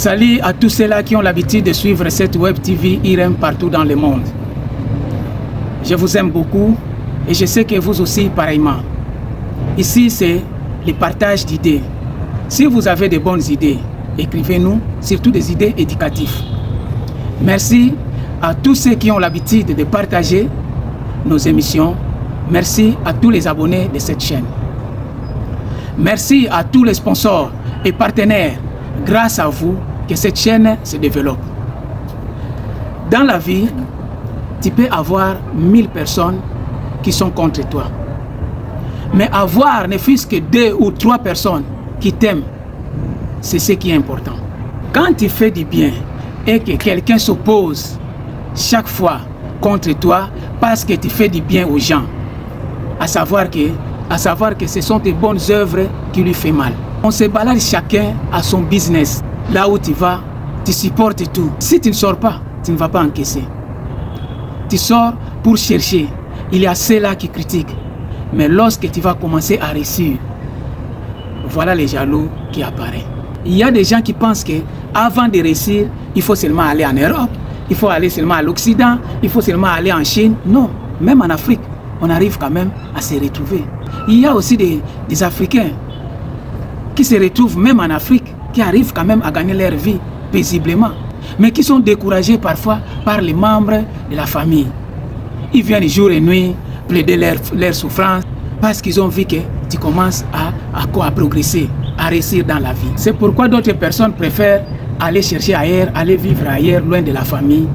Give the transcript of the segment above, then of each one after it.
Salut à tous ceux-là qui ont l'habitude de suivre cette web TV IREM partout dans le monde. Je vous aime beaucoup et je sais que vous aussi pareillement. Ici, c'est le partage d'idées. Si vous avez de bonnes idées, écrivez-nous, surtout des idées éducatives. Merci à tous ceux qui ont l'habitude de partager nos émissions. Merci à tous les abonnés de cette chaîne. Merci à tous les sponsors et partenaires. Grâce à vous que cette chaîne se développe. Dans la vie, tu peux avoir 1000 personnes qui sont contre toi. Mais avoir ne fût-ce que 2 ou 3 personnes qui t'aiment, c'est ce qui est important. Quand tu fais du bien et que quelqu'un s'oppose chaque fois contre toi parce que tu fais du bien aux gens, à savoir que ce sont tes bonnes œuvres qui lui font mal. On se balade chacun à son business. Là où tu vas, tu supportes tout. Si tu ne sors pas, tu ne vas pas encaisser. Tu sors pour chercher. Il y a ceux-là qui critiquent. Mais lorsque tu vas commencer à réussir, voilà les jaloux qui apparaissent. Il y a des gens qui pensent qu'avant de réussir, il faut seulement aller en Europe, il faut aller seulement à l'Occident, il faut seulement aller en Chine. Non, même en Afrique, on arrive quand même à se retrouver. Il y a aussi des Africains qui se retrouvent même en Afrique, qui arrivent quand même à gagner leur vie paisiblement, mais qui sont découragés parfois par les membres de la famille. Ils viennent jour et nuit plaider leur souffrance parce qu'ils ont vu que tu commences à progresser, à réussir dans la vie. C'est pourquoi d'autres personnes préfèrent aller chercher ailleurs, aller vivre ailleurs, loin de la famille,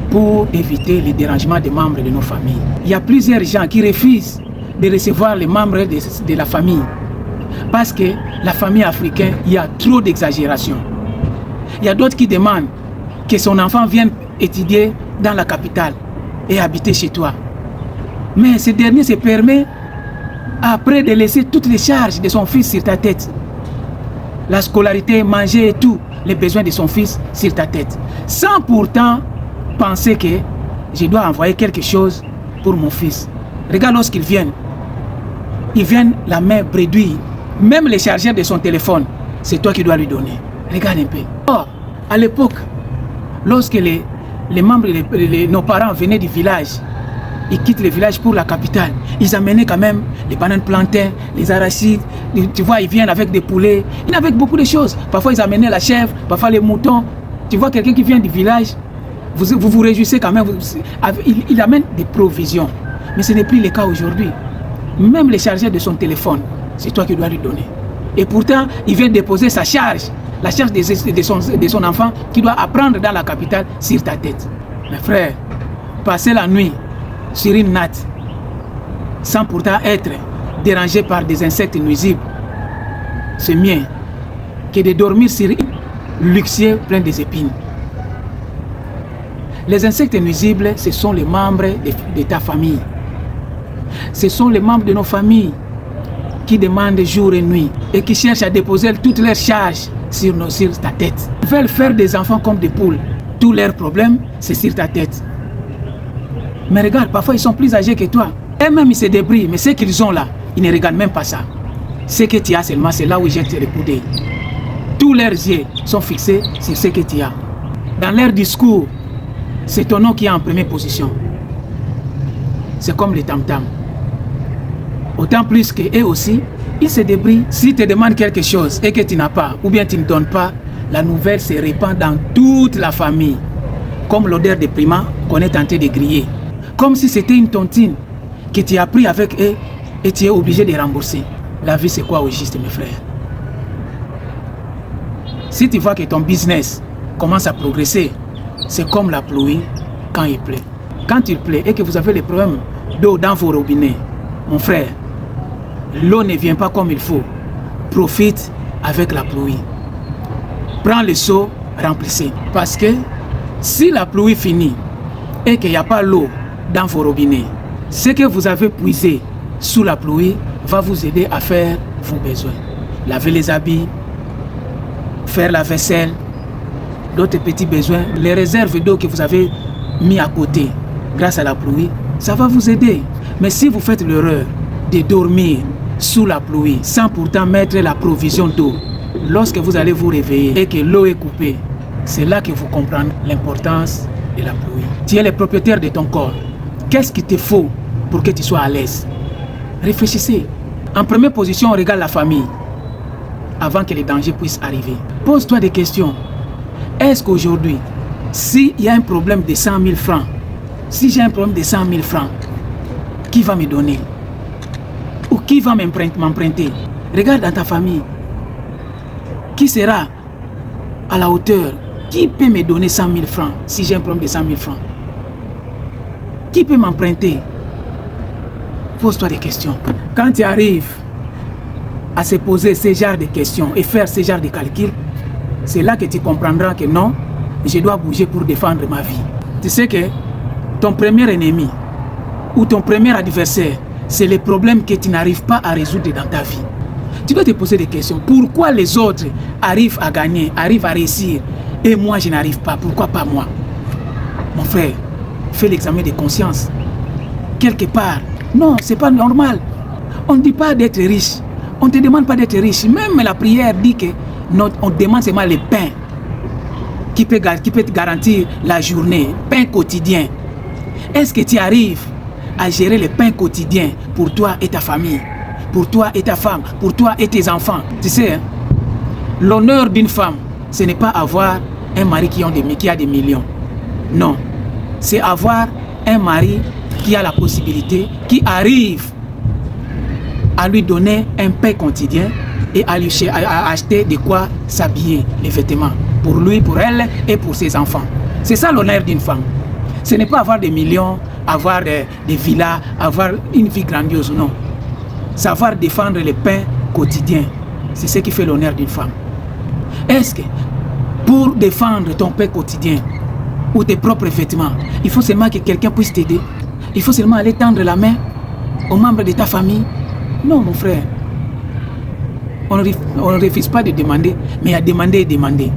pour éviter les dérangements des membres de nos familles. Il y a plusieurs gens qui refusent de recevoir les membres de la famille. Parce que la famille africaine, il y a trop d'exagération. Il y a d'autres qui demandent que son enfant vienne étudier dans la capitale et habiter chez toi. Mais ce dernier se permet après de laisser toutes les charges de son fils sur ta tête. La scolarité, manger et tout, les besoins de son fils sur ta tête. Sans pourtant penser que je dois envoyer quelque chose pour mon fils. Regarde lorsqu'ils viennent la main bredouille. Même les chargeurs de son téléphone, c'est toi qui dois lui donner. Regarde un peu. Or, à l'époque, lorsque les membres, nos parents venaient du village, ils quittent le village pour la capitale, ils amenaient quand même les bananes plantains, les arachides, tu vois, ils viennent avec des poulets, ils viennent avec beaucoup de choses. Parfois, ils amenaient la chèvre, parfois les moutons. Tu vois quelqu'un qui vient du village, vous vous réjouissez quand même, il amène des provisions. Mais ce n'est plus le cas aujourd'hui. Même les chargeurs de son téléphone, c'est toi qui dois lui donner. Et pourtant, il vient déposer sa charge, la charge de son enfant qui doit apprendre dans la capitale sur ta tête. Mes frères, passer la nuit sur une natte sans pourtant être dérangé par des insectes nuisibles, c'est mieux que de dormir sur un luxieux plein des épines. Les insectes nuisibles, ce sont les membres de ta famille. Ce sont les membres de nos familles qui demandent jour et nuit et qui cherchent à déposer toutes leurs charges sur ta tête. Ils veulent faire des enfants comme des poules. Tous leurs problèmes, c'est sur ta tête. Mais regarde, parfois ils sont plus âgés que toi. Et même ils se débrouillent, mais ce qu'ils ont là, ils ne regardent même pas ça. Ce que tu as seulement, c'est là où ils jettent les coups d'œil. Tous leurs yeux sont fixés sur ce que tu as. Dans leur discours, c'est ton nom qui est en première position. C'est comme les tam-tams. Autant plus qu'eux aussi, ils se débrouillent. Si tu demandes quelque chose et que tu n'as pas, ou bien tu ne donnes pas, la nouvelle se répand dans toute la famille. Comme l'odeur des piments qu'on est tenté de griller. Comme si c'était une tontine que tu as pris avec eux et tu es obligé de rembourser. La vie, c'est quoi au juste, mes frères? Si tu vois que ton business commence à progresser, c'est comme la pluie quand il pleut. Quand il pleut et que vous avez les problèmes d'eau dans vos robinets, mon frère, l'eau ne vient pas comme il faut. Profite avec la pluie. Prends le seau, remplissez. Parce que si la pluie finit et qu'il n'y a pas l'eau dans vos robinets, ce que vous avez puisé sous la pluie va vous aider à faire vos besoins. Laver les habits, faire la vaisselle, d'autres petits besoins, les réserves d'eau que vous avez mis à côté grâce à la pluie, ça va vous aider. Mais si vous faites l'erreur de dormir sous la pluie sans pourtant mettre la provision d'eau, Lorsque vous allez vous réveiller et que l'eau est coupée, c'est là que vous comprendrez l'importance de la pluie. Tu es le propriétaire de ton corps. Qu'est-ce qu'il te faut pour que tu sois à l'aise? Réfléchissez. En première position, on regarde la famille avant que les dangers puissent arriver. Pose-toi des questions. Est-ce qu'aujourd'hui, s'il y a un problème de 100 000 francs, si j'ai un problème de 100 000 francs, qui va me donner? Ou qui va m'emprunter? Regarde dans ta famille. Qui sera à la hauteur? Qui peut me donner 100 000 francs si j'ai un problème de 100 000 francs? Qui peut m'emprunter? Pose-toi des questions. Quand tu arrives à se poser ce genre de questions et faire ce genre de calculs, c'est là que tu comprendras que non, je dois bouger pour défendre ma vie. Tu sais que ton premier ennemi ou ton premier adversaire, c'est les problèmes que tu n'arrives pas à résoudre dans ta vie. Tu dois te poser des questions. Pourquoi les autres arrivent à gagner, arrivent à réussir, et moi je n'arrive pas? Pourquoi pas moi? Mon frère, fais l'examen de conscience. Quelque part, non, c'est pas normal. On ne dit pas d'être riche. On ne te demande pas d'être riche. Même la prière dit que on demande seulement le pain qui peut te garantir la journée, pain quotidien. Est-ce que tu arrives à gérer le pain quotidien pour toi et ta famille, pour toi et ta femme, pour toi et tes enfants? Tu sais, hein, l'honneur d'une femme, ce n'est pas avoir un mari qui a des millions. Non, c'est avoir un mari qui a la possibilité, qui arrive à lui donner un pain quotidien et à lui acheter de quoi s'habiller, les vêtements, pour lui, pour elle et pour ses enfants. C'est ça l'honneur d'une femme. Ce n'est pas avoir des millions, avoir des villas, avoir une vie grandiose, non. Savoir défendre le pain quotidien, c'est ce qui fait l'honneur d'une femme. Est-ce que pour défendre ton pain quotidien ou tes propres vêtements, il faut seulement que quelqu'un puisse t'aider? Il faut seulement aller tendre la main aux membres de ta famille? Non, mon frère. On ne refuse pas de demander, mais à demander et demander.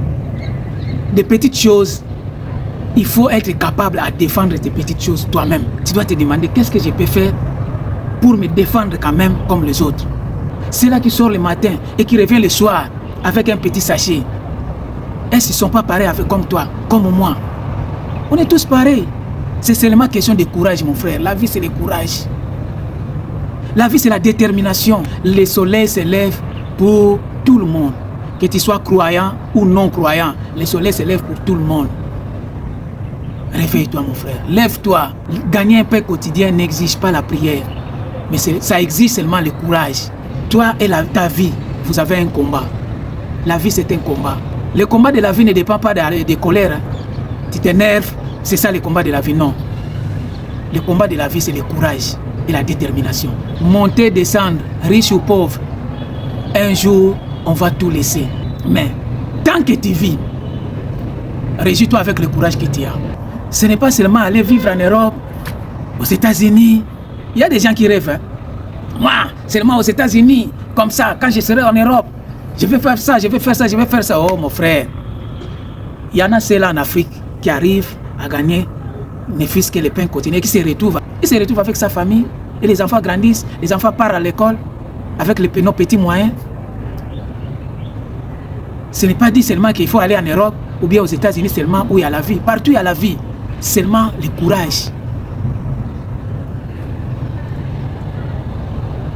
Des petites choses, il faut être capable à défendre tes petites choses toi-même. Tu dois te demander qu'est-ce que je peux faire pour me défendre quand même comme les autres. C'est là qui sort le matin et qui revient le soir avec un petit sachet. Est-ce qu'ils ne sont pas pareils comme toi, comme moi? On est tous pareils. C'est seulement question de courage, mon frère. La vie, c'est le courage. La vie, c'est la détermination. Le soleil se lève pour tout le monde. Que tu sois croyant ou non croyant, le soleil se lève pour tout le monde. Réveille-toi, mon frère. Lève-toi. Gagner un pain quotidien n'exige pas la prière. Mais ça exige seulement le courage. Toi et ta vie, vous avez un combat. La vie, c'est un combat. Le combat de la vie ne dépend pas de colère. Tu t'énerves, c'est ça le combat de la vie. Non. Le combat de la vie, c'est le courage et la détermination. Monter, descendre, riche ou pauvre, un jour, on va tout laisser. Mais tant que tu vis, réjouis-toi avec le courage que tu as. Ce n'est pas seulement aller vivre en Europe, aux États-Unis. Il y a des gens qui rêvent. Hein? Moi, seulement aux États-Unis, comme ça, quand je serai en Europe, je vais faire ça, je vais faire ça, je vais faire ça. Oh, mon frère. Il y en a ceux-là en Afrique qui arrivent à gagner, ne fût-ce que le pain quotidien, qui se retrouvent. Il se retrouve avec sa famille et les enfants grandissent, les enfants partent à l'école avec nos petits moyens. Ce n'est pas dit seulement qu'il faut aller en Europe ou bien aux États-Unis seulement où il y a la vie. Partout il y a la vie. Seulement le courage.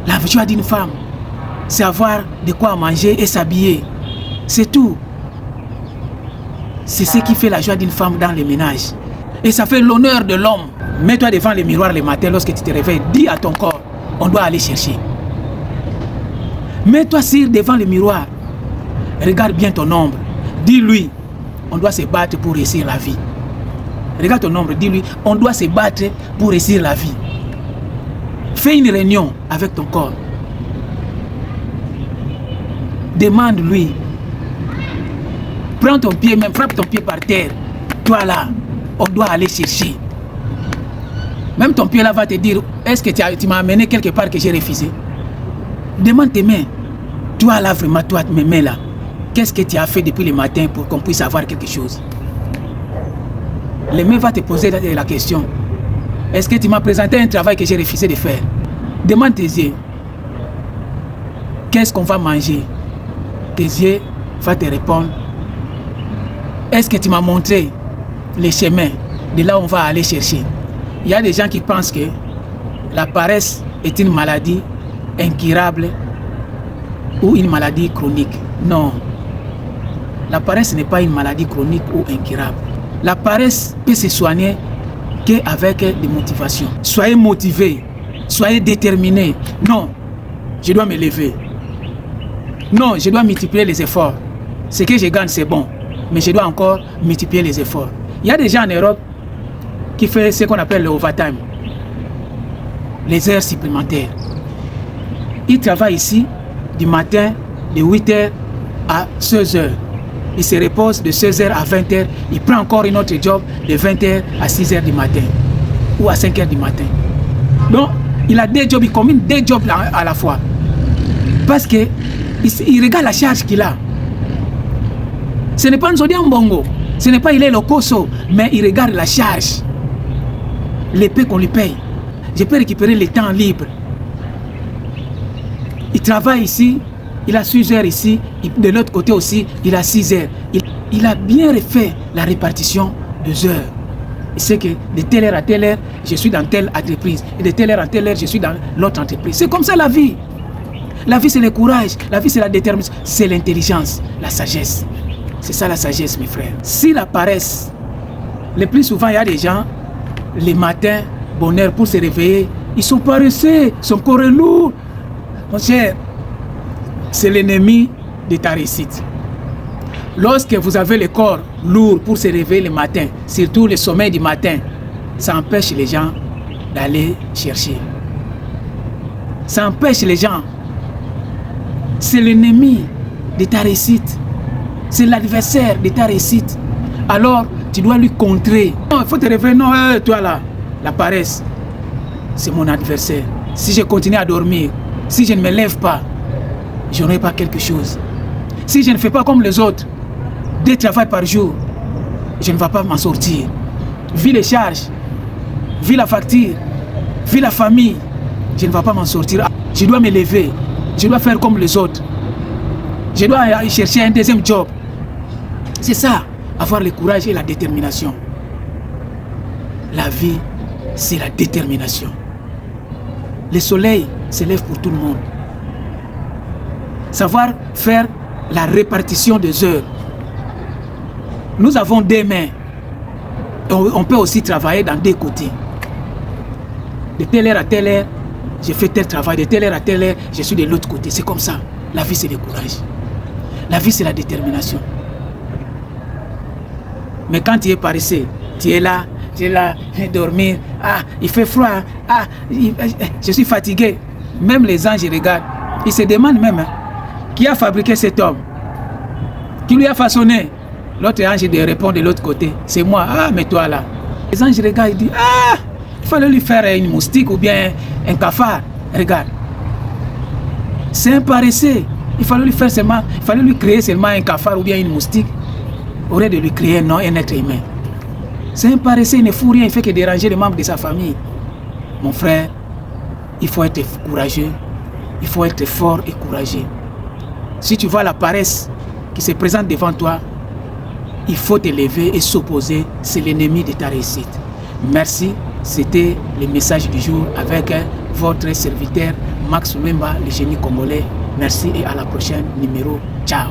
La joie d'une femme, c'est avoir de quoi manger et s'habiller. C'est tout. C'est ce qui fait la joie d'une femme dans les ménages. Et ça fait l'honneur de l'homme. Mets-toi devant le miroir le matin lorsque tu te réveilles. Dis à ton corps, on doit aller chercher. Mets-toi devant le miroir. Regarde bien ton ombre. Dis-lui, on doit se battre pour réussir la vie. Regarde ton ombre, dis-lui, on doit se battre pour réussir la vie. Fais une réunion avec ton corps. Demande-lui. Prends ton pied, même frappe ton pied par terre. Toi là, on doit aller chercher. Même ton pied là va te dire, est-ce que tu m'as amené quelque part que j'ai refusé? Demande tes mains. Toi là, vraiment, toi, mes mains là. Qu'est-ce que tu as fait depuis le matin pour qu'on puisse avoir quelque chose? Les mains vont te poser la question. Est-ce que tu m'as présenté un travail que j'ai refusé de faire? Demande tes yeux. Qu'est-ce qu'on va manger? tes yeux vont te répondre. Est-ce que tu m'as montré les chemins de là où on va aller chercher? Il y a des gens qui pensent que la paresse est une maladie incurable ou une maladie chronique. Non. La paresse n'est pas une maladie chronique ou incurable. La paresse peut se soigner qu'avec des motivations. Soyez motivés, soyez déterminés. Non, je dois me lever. Non, je dois multiplier les efforts. Ce que je gagne, c'est bon. Mais je dois encore multiplier les efforts. Il y a des gens en Europe qui font ce qu'on appelle le overtime. Les heures supplémentaires. Ils travaillent ici du matin de 8h à 16h. Il se repose de 16h à 20h. Il prend encore une autre job de 20h à 6h du matin. Ou à 5h du matin. Donc, il a des jobs, il combine des jobs à la fois. Parce qu'il regarde la charge qu'il a. Ce n'est pas un Zodian Bongo. Ce n'est pas il est le Koso. Mais il regarde la charge. L'épée qu'on lui paye. Je peux récupérer le temps libre. Il travaille ici. Il a 6 heures ici, de l'autre côté aussi, il a 6 heures. Il a bien refait la répartition des heures. Il sait que de telle heure à telle heure, je suis dans telle entreprise. Et de telle heure à telle heure, je suis dans l'autre entreprise. C'est comme ça la vie. La vie, c'est le courage. La vie, c'est la détermination. C'est l'intelligence, la sagesse. C'est ça la sagesse, mes frères. Si la paresse, le plus souvent, il y a des gens, les matins, bonheur pour se réveiller, ils sont paresseux, son corps est lourd. Mon cher, c'est l'ennemi de ta réussite. Lorsque vous avez le corps lourd pour se réveiller le matin, surtout le sommeil du matin, ça empêche les gens d'aller chercher. Ça empêche les gens. C'est l'ennemi de ta réussite. C'est l'adversaire de ta réussite. Alors, tu dois lui contrer. Non, il faut te réveiller. Non, toi là, la paresse, c'est mon adversaire. Si je continue à dormir, si je ne me lève pas, je n'aurai pas quelque chose. Si je ne fais pas comme les autres, 2 travaux par jour, je ne vais pas m'en sortir. Vu les charges, vu la facture, vu la famille, je ne vais pas m'en sortir. Je dois me lever, je dois faire comme les autres. Je dois aller chercher un deuxième job. C'est ça, avoir le courage et la détermination. La vie, c'est la détermination. Le soleil se lève pour tout le monde. Savoir faire la répartition des heures. Nous avons 2 mains. On peut aussi travailler dans 2 côtés. De telle heure à telle heure, je fais tel travail. De telle heure à telle heure, je suis de l'autre côté. C'est comme ça. La vie, c'est le courage. La vie, c'est la détermination. Mais quand tu es paresseux, tu es là, dormir. Ah, il fait froid. Ah, je suis fatigué. Même les anges regardent. Ils se demandent même, qui a fabriqué cet homme? Qui lui a façonné? L'autre ange répond de l'autre côté. C'est moi. Ah, mais toi là. Les anges regardent et disent, ah, il fallait lui faire une moustique ou bien un cafard. Regarde. C'est un paresseux. Il fallait lui faire seulement, il fallait lui créer seulement un cafard ou bien une moustique. Au lieu de lui créer un être humain. C'est un paresseux, il ne fout rien, il fait que déranger les membres de sa famille. Mon frère, il faut être courageux. Il faut être fort et courageux. Si tu vois la paresse qui se présente devant toi, il faut te lever et s'opposer. C'est l'ennemi de ta réussite. Merci. C'était le message du jour avec votre serviteur Max Lumemba, le génie congolais. Merci et à la prochaine numéro. Ciao.